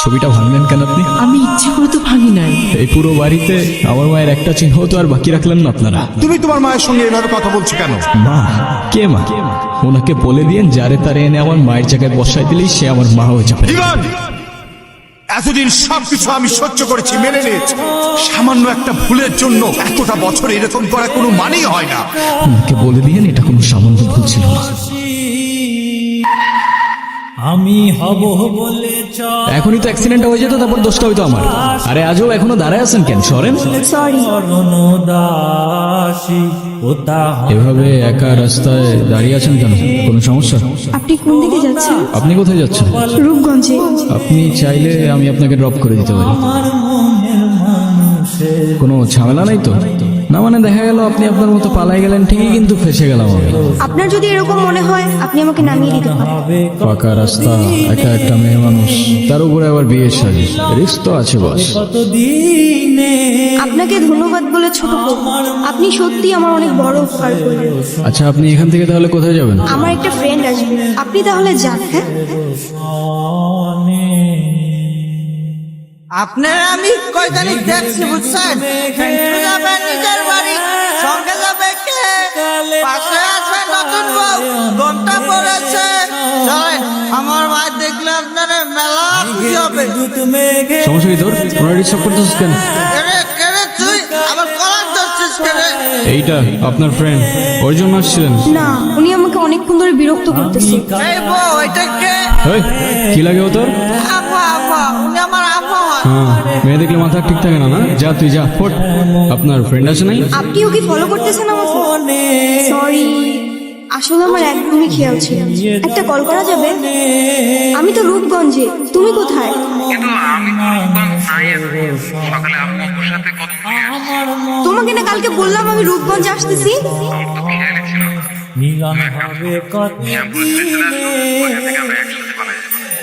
ছবিটা ভাঙলেন কেন আপনি? আমি ইচ্ছে করে তো ভাঙি নাই। এই পুরো বাড়িতে আমার মায়ের একটা চিহ্ন তো আর বাকি রাখলেন না আপনারা। তুমি তোমার মায়ের সঙ্গে এভাবে কথা বলছো কেন? মা? কে মা? ওনাকে বলে দিয়েন যারে তারে এনে আমার মায়ের জায়গায় বসাই দিলেই সে আমার মা হয়ে যাবে। এতদিন সবকিছু আমি সহ্য করেছি, মেনে নিয়েছি। সামান্য একটা ভুলের জন্য এতটা বছর এরকম করা কোনো মানেই হয় না। ওনাকে বলে দিয়েন এটা কোনো সামান্য ভুল ছিল না। আমি হব বলে এখনই তো অ্যাক্সিডেন্ট হয়ে যেত, তারপর দোষটা হইতো আমার। আরে আজও এখনো দাঁড়ায় আছেন কেন? সরেন। সরি। এভাবে একা রাস্তায় দাঁড়িয়ে আছেন কেন? কোনো সমস্যা? আপনি কোন দিকে যাচ্ছেন? আপনি কোথায় যাচ্ছেন? রূপগঞ্জে। আপনি চাইলে আমি আপনাকে ড্রপ করে দিতে পারি। কোনো ঝামেলা নাই তো? না মানে দেখা গেল আপনি আপনার মতো পালাই গেলেন ঠিকই, কিন্তু ফেসে গেলাম আমি। আপনার যদি এরকম মনে হয় আপনি আমাকে নামিয়ে দিতে পারেন। ফাঁকা রাস্তা, একা একটা মেয়ে মানুষ, তার উপরে আবার বিয়ের সাজি, রিস্ক তো আছে বস। আপনাকে ধন্যবাদ বলে ছোট করব। আপনি সত্যি আমার অনেক বড় উপকার করলেন। আচ্ছা আপনি এখান থেকে তাহলে কোথায় যাবেন? আমার একটা ফ্রেন্ড আসবে, আপনি তাহলে যান। হ্যাঁ, আপনারা আমি কয় তারিখ দেখছি বুঝছেন? যাবেন নিজের বাড়ি, সঙ্গে যাবে কে? পাশে আসবে নতুন বউ, ঘন্টা পড়েছে। চলেন, আমার মা দেখলে আপনারা মেলা খুশি হবে। সমস্যা কি তোর? ওরা ডিস্টার্ব করতেছিস কেন? কেরে কেরে তুই আমার কলার ধরছিস কেরে? এইটা আপনার ফ্রেন্ড, ওর জন্য আসছিলেন? না, উনি আমাকে অনেকক্ষণ ধরে বিরক্ত করতেছে। এই বউ, এটা কে? এই, কি লাগে ও তোর? আপা আপা, উনি আমার আপা হয়। হ্যাঁ, মেয়ে দেখলে মাথা ঠিক থাকে না, না? যা তুই যা, ফোট। আপনার ফ্রেন্ড আছে নাই? আপনি ওকে ফলো করতেছেন আমাকে? সরি, আসলে আমার একদমই খেয়াল ছিল না। একটা কল করা যাবে? আমি তো রূপগঞ্জে, তুমি কোথায়? তোমাকে না কালকে বললাম আমি রূপগঞ্জে আসতেছি। মিলন হবে কত দিনে,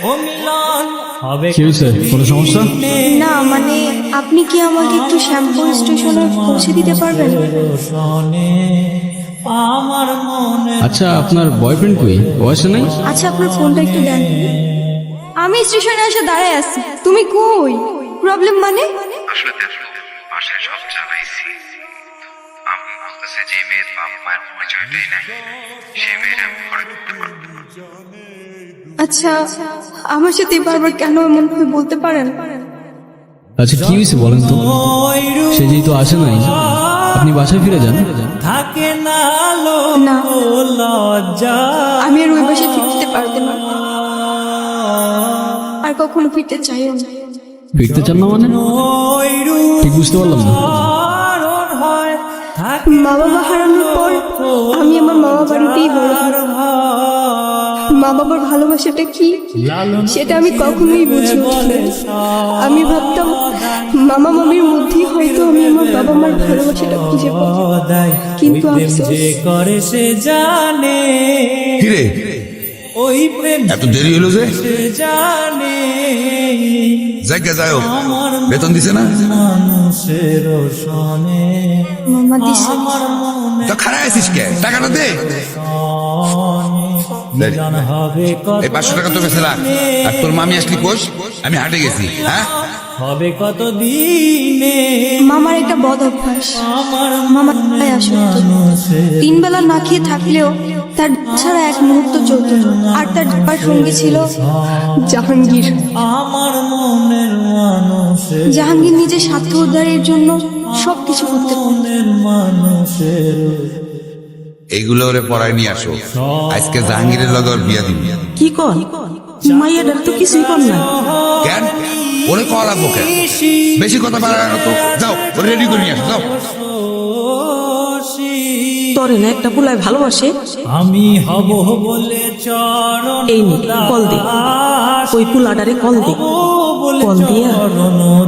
ও মিলন হবে কি হয়েছে? কোনো সমস্যা? না মানে আপনি কি আমাকে একটু শ্যামপুর স্টেশনে পৌঁছে দিতে পারবেন? শোনে আমার মনে। আচ্ছা আপনার বয়ফ্রেন্ড কই? ও আসে নাই? আচ্ছা আপনার ফোনটা একটু দেন। আমি স্টেশনে এসে দাঁড়ায় আছি, তুমি কই? প্রবলেম মানে? আসলে দেখো, বাসায় সব জানাইছি, আমি বলতেছে যে মেয়ের বাপ মায়ের পরিচয়টাই নাই, সে মেয়ের আমি ঘরে ঢুকতে পারবো না। আচ্ছা আমার সাথে বারবার কেন এমন ভাবে বলতে পারেন? আচ্ছা কি হয়েছে বলেন তো? সে যেহেতু আসে নাই, আপনি বাসায় ফিরে যান। থাকে না না, লজ্জা, আমি আর ওই বাসায় ফিরতে পারতে না, আর কখনো ফিরতে চাইও না। ফিরতে চান না মানে? ঠিক বুঝতে পারলাম না। হয় মা বাবা হারানোর পর আমি আমার মামা বাড়িতেই বড় হই। মা বাবার ভালোবাসাটা কি সেটা আমি কখনোই বুঝি উঠিনি। আমি ভাবতাম মামা মামির মধ্যেই হয়তো আমি আমার বাবা মার ভালোবাসাটা খুঁজে পাবো, কিন্তু আফসোস করে সে জানে কিরে ওই প্রেম এত দেরি হলো যে? জানে জায়গা যাও, বেতন দিছে না? মানুষের শোনে মামা দিছে। আমার মনে তো খারাপ আছিস কে? টাকাটা দে। মিলন হবে কত এই 500 টাকা তো বেঁচে রাখ। আর তোর মামি আসলি কোষ? আমি হাটে গেছি। হ্যাঁ, হবে কত দিনে মামার একটা বদ অভ্যাস, আমার মামা আসক্ত। 3 বেলা না খেয়ে থাকলেও তার ছাড়া এক মুহূর্ত চলত না। আর তার সঙ্গী ছিল জাহাঙ্গীর। আমার মনের মানুষের জাহাঙ্গীর নিজের স্বার্থ উদ্ধারের জন্য সবকিছু করতে পারত। মনের মানুষের এইগুলো ওরে পড়ায় নিয়ে আসো। আজকে জাহাঙ্গীরের লগে ওর বিয়া দিবি। কি কর মাইয়াটার তো কিছুই কর না। কেন ওরে কল লাগবো কেন? বেশি কথা বাড়ায় না তো। যাও, ওরে রেডি করে নিয়ে আসো, যাও। তোরে না একটা পুলায় ভালোবাসে, আমি হব বলে চরণ এই নে কল দে, ওই পুলাটারে কল দে, কল দিয়া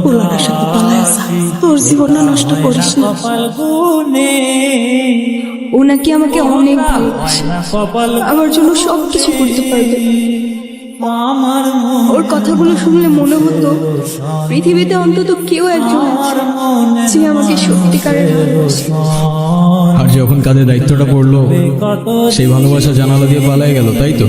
পুলাটার সাথে পালায় আসা। তোর জীবনটা নষ্ট করিস না। ফাল্গুনে ও নাকি আমাকে অনেক ভালোবাসে, কপাল আমার জন্য সবকিছু করতে পারবে। আমার ওর কথাগুলো শুনলে মনে হতো পৃথিবীতে অন্তত কেউ একজন আছে যে আমাকে সত্যিকারের ভালোবাসে। আর যখন কাঁধে দায়িত্বটা পড়লো, সেই ভালোবাসা জানালা দিয়ে পালাই গেল, তাই তো?